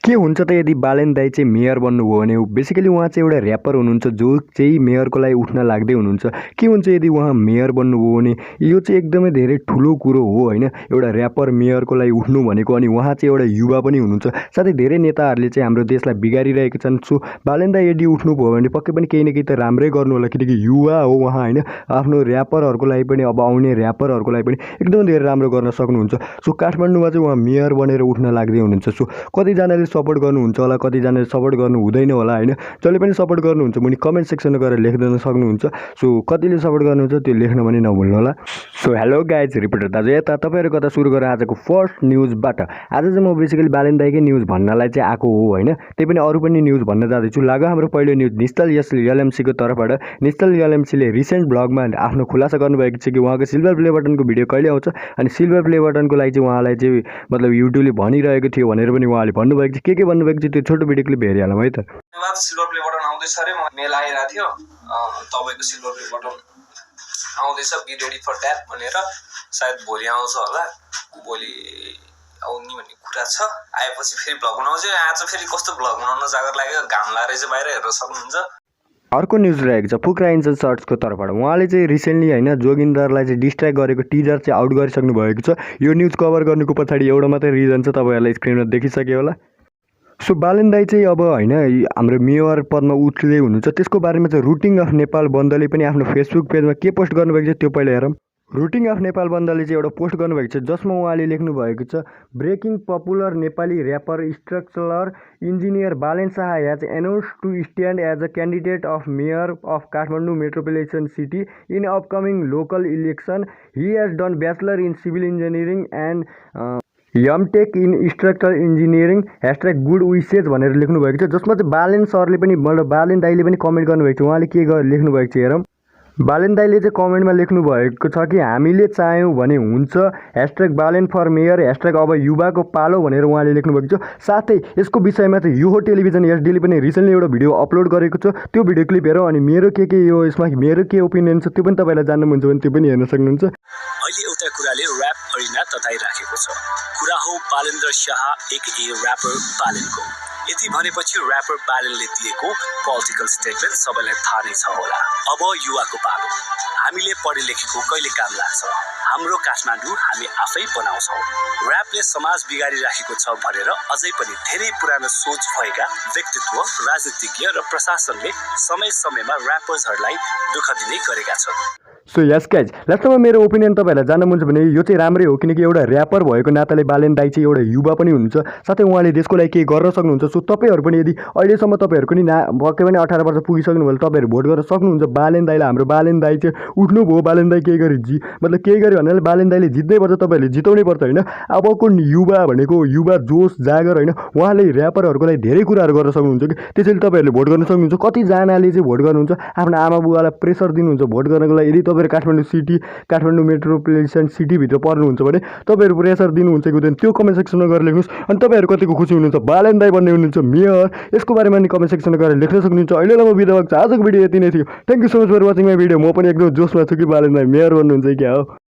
के हुन्छ त यदि बालेन दाई चाहिँ मेयर बन्नुभयो भने? बेसिकली उहाँ चाहिँ एउटा ऱ्यापर हुनुहुन्छ जो चाहिँ मेयरको लागि उठ्न लाग्दै हुनुहुन्छ। के हुन्छ यदि उहाँ मेयर बन्नुभयो भने? यो चाहिँ एकदमै धेरै ठुलो कुरो हो होइन, एउटा ऱ्यापर मेयरको लागि उठ्नु भनेको। अनि उहाँ चाहिँ एउटा युवा पनि हुनुहुन्छ, साथै धेरै नेताहरूले चाहिँ हाम्रो देशलाई बिगारिरहेका छन्। सो बालेन दाई यदि उठ्नुभयो भने पक्कै पनि केही न केही त राम्रै गर्नु होला, किनकि युवा हो उहाँ होइन। आफ्नो ऱ्यापरहरूको लागि पनि, अब आउने ऱ्यापरहरूको लागि पनि एकदमै धेरै राम्रो गर्न सक्नुहुन्छ। सो काठमाडौँमा चाहिँ उहाँ मेयर बनेर उठ्न लाग्दै हुनुहुन्छ। सो कतिजनाले सपोर्ट गर्नुहुन्छ होला, कतिजनाले सपोर्ट गर्नु हुँदैन होला होइन। जसले पनि सपोर्ट गर्नुहुन्छ मुनि कमेन्ट सेक्सनमा गएर लेखिदिन सक्नुहुन्छ। सो कतिले सपोर्ट गर्नुहुन्छ त्यो लेख्न पनि नभुल्नु होला। सो हेलो गाइज, रिपोर्टर दाजु यता तपाईँहरू कता सुरु गरेर आजको फर्स्ट न्युजबाट। आज चाहिँ म बेसिकली बालेन दाईकै न्युज भन्नलाई चाहिँ आएको हो होइन। त्यही पनि अरू पनि न्युज भन्न जाँदैछु। लाग्यो हाम्रो पहिलो न्युज निश्चल एलएमसीको तर्फबाट। निश्चल एलएमसीले रिसेन्ट ब्लगमा आफ्नो खुलासा गर्नुभएको छ कि उहाँको सिल्भर प्ले बटनको भिडियो कहिले आउँछ, अनि सिल्भर प्ले बटनको लागि चाहिँ उहाँलाई चाहिँ मतलब युट्युबले भनिरहेको थियो भनेर पनि उहाँले भन्नुभएको छ। के भन्नुभएको छ त्यो छोटो भिडियो क्लिप हेरिहालौँ है त। धन्यवाद। सिल्भर प्ले बटन आउँदैछ अरे, मलाई मेल आइरहेको थियो तपाईँको सिल्भर प्ले बटन आउँदैछ, बी रेडी फर द्याट भनेर। सायद भोलि आउँछ होला, भोलि आउने भन्ने कुरा छ। आएपछि फेरि भ्लग बनाउँछु। आज फेरि कस्तो भ्लग बनाउन जागर लाग्यो, घाम लागेर चाहिँ बाहिर हेर्न सक्नुहुन्छ। अर्को न्युज रहेको छ फुक्रा इन्सान सर्ट्सको तर्फबाट। उहाँले चाहिँ रिसेन्टली होइन जोगिन्दरलाई चाहिँ डिस्ट्र्याक्ट गरेको टिजर चाहिँ आउट गरिसक्नु भएको छ। यो न्युज कभर गर्नुको पछाडि एउटा मात्रै रिजन छ, तपाईँहरूलाई स्क्रिनमा देखिसक्यो होला। सो बालेन दाई चाहिँ अब होइन हाम्रो मेयर पदमा उठ्दै हुनुहुन्छ। त्यसको बारेमा चाहिँ रुटिङ अफ नेपाल बन्दले पनि आफ्नो फेसबुक पेजमा के पोस्ट गर्नुभएको छ त्यो पहिला हेरौँ। रुटिङ अफ नेपाल बन्दले चाहिँ एउटा पोस्ट गर्नुभएको छ जसमा उहाँले लेख्नु भएको छ, breaking popular Nepali rapper structural engineer Balen Shah has announced to stand as a candidate of mayor of Kathmandu metropolitan city in upcoming local election. He has done bachelor in civil engineering and MTech in structural engineering hashtag good wishes भनेर लेख्नुभएको छ। जसमा चाहिँ बालेन सरले पनि मतलब बालेन दाईले पनि कमेन्ट गर्नुभएको छ। उहाँले के लेख्नुभएको छ हेरौँ। बालेन दाईले चाहिँ कमेन्टमा लेख्नु भएको छ कि हामीले चाह्यौँ भने हुन्छ, hashtag Balen for mayor, hashtag अब युवाको पालो भनेर उहाँले लेख्नुभएको छ। साथै यसको विषयमा चाहिँ योहो टेलिभिजन एचडीले पनि रिसेन्टली एउटा भिडियो अपलोड गरेको छ। त्यो भिडियो क्लिप हेरौँ अनि मेरो के यो यसमा मेरो के ओपिनियन छ त्यो पनि तपाईँलाई जान्नुहुन्छ भने त्यो पनि हेर्न सक्नुहुन्छ। अहिले एउटा कुराले ऱ्याप अरिना तताइराखेको छ। कुरा हो बालेन्द्र शाह एके ऱ्यापर बालेनको। यति भनेपछि ऱ्यापर बालेनले दिएको पोलिटिकल स्टेटमेन्ट सबैलाई थाहा नै छ होला। अब युवाको पालो। हामीले पढे लेखेको कहिले काम लाग्छ? हाम्रो काठमाडौँ हामी आफै बनाउँछौँ। ऱ्यापले समाज बिगारिराखेको छ भनेर अझै पनि धेरै पुरानो सोच भएका व्यक्तित्व, राजनीतिज्ञ र प्रशासनले समय समयमा ऱ्यापर्सहरूलाई दुःख दिने गरेका छन्। सो यस गाइज, लास्टमा मेरो ओपिनियन तपाईँहरूलाई जान्न मन छ भने यो चाहिँ राम्रै हो, किनकि एउटा ऱ्यापर भएको नाताले बालेन दाई चाहिँ एउटा युवा पनि हुनुहुन्छ, साथै उहाँले देशको लागि केही गर्न सक्नुहुन्छ। सो तपाईँहरू पनि यदि अहिलेसम्म तपाईँहरूको नि पक्कै पनि 18 वर्ष पुगिसक्नु भयो तपाईँहरू भोट गर्न सक्नुहुन्छ बालेन दाईलाई। हाम्रो बालेन दाई चाहिँ उठ्नुभयो, बालेन दाई केही गरी मतलब केही गरी भन्नाले बालेन दाईले जित्नै पर्छ, तपाईँहरूले जिताउनै पर्छ होइन। अबको युवा भनेको युवा जोस जागर होइन, उहाँले ऱ्यापरहरूको लागि धेरै कुराहरू गर्न सक्नुहुन्छ कि त्यसैले तपाईँहरूले भोट गर्न सक्नुहुन्छ। कतिजनाले चाहिँ भोट गर्नुहुन्छ आफ्नो आमा बुवालाई प्रेसर दिनुहुन्छ भोट गर्नको लागि। यदि तपाईँहरू काठमाडौँ मेट्रोपोलिटन सिटीभित्र पर्नुहुन्छ भने तपाईँहरू प्रेसर दिनुहुन्छ कि हुँदैन त्यो कमेन्ट सेक्सनमा गएर लेख्नुहोस्। अनि तपाईँहरू कतिको खुसी हुनुहुन्छ बालेन दाई बन्ने हुनुहुन्छ मेयर, यसको बारेमा नि कमेन्ट सेक्सनमा गएर लेख्न सक्नुहुन्छ। अहिलेलाई म बिदा भएको छ। आजको भिडियो यति नै थियो। Thank you so much for watching my video. म पनि एकदम जोसमा छु कि बालेन दाई मेयर बन्नुहुन्छ क्या हो।